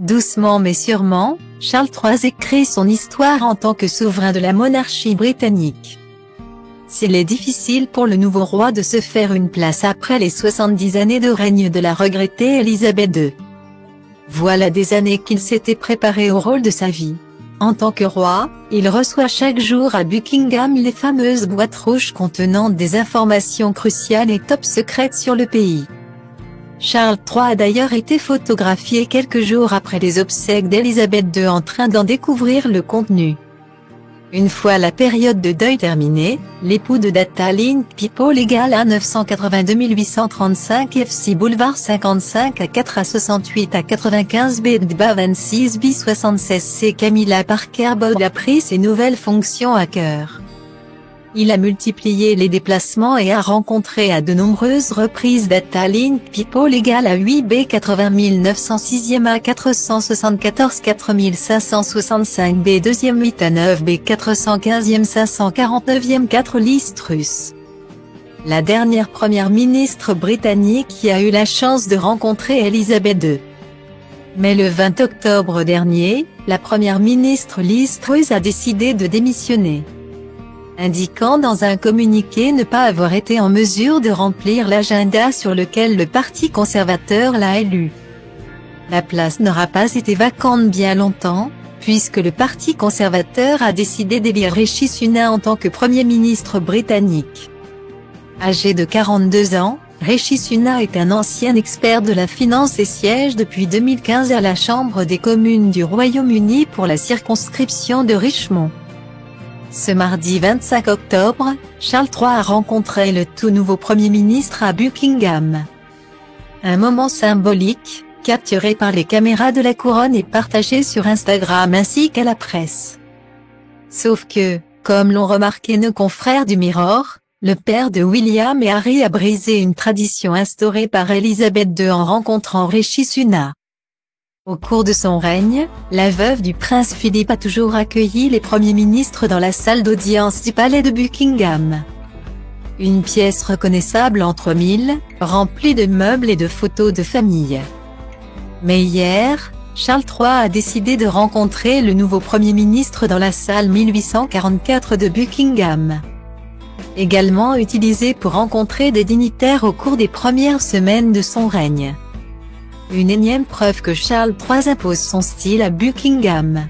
Doucement mais sûrement, Charles III écrit son histoire en tant que souverain de la monarchie britannique. S'il est difficile pour le nouveau roi de se faire une place après les 70 années de règne de la regrettée Élisabeth II. Voilà des années qu'il s'était préparé au rôle de sa vie. En tant que roi, il reçoit chaque jour à Buckingham les fameuses boîtes rouges contenant des informations cruciales et top secrètes sur le pays. Charles III a d'ailleurs été photographié quelques jours après les obsèques d'Élisabeth II en train d'en découvrir le contenu. Une fois la période de deuil terminée, l'époux de Data Link People légal à 982 835 FC Boulevard 55 à 4 à 68 à 95 B Dba 26 B 76 C Camilla Parker Bowles a pris ses nouvelles fonctions à cœur. Il a multiplié les déplacements et a rencontré à de nombreuses reprises Data Link People légal à 8 B 80 906e à 474 4565 B 2e 8 à 9 B 415e 549e 4 Liz Truss. La dernière première ministre britannique qui a eu la chance de rencontrer Élisabeth II. Mais le 20 octobre dernier, la première ministre Liz Truss a décidé de démissionner, indiquant dans un communiqué ne pas avoir été en mesure de remplir l'agenda sur lequel le Parti conservateur l'a élu. La place n'aura pas été vacante bien longtemps, puisque le Parti conservateur a décidé d'élire Rishi Sunak en tant que Premier ministre britannique. Âgé de 42 ans, Rishi Sunak est un ancien expert de la finance et siège depuis 2015 à la Chambre des communes du Royaume-Uni pour la circonscription de Richmond. Ce mardi 25 octobre, Charles III a rencontré le tout nouveau Premier ministre à Buckingham. Un moment symbolique, capturé par les caméras de la couronne et partagé sur Instagram ainsi qu'à la presse. Sauf que, comme l'ont remarqué nos confrères du Mirror, le père de William et Harry a brisé une tradition instaurée par Élisabeth II en rencontrant Rishi Sunak. Au cours de son règne, la veuve du prince Philippe a toujours accueilli les premiers ministres dans la salle d'audience du palais de Buckingham. Une pièce reconnaissable entre mille, remplie de meubles et de photos de famille. Mais hier, Charles III a décidé de rencontrer le nouveau Premier ministre dans la salle 1844 de Buckingham. Également utilisée pour rencontrer des dignitaires au cours des premières semaines de son règne. Une énième preuve que Charles III impose son style à Buckingham.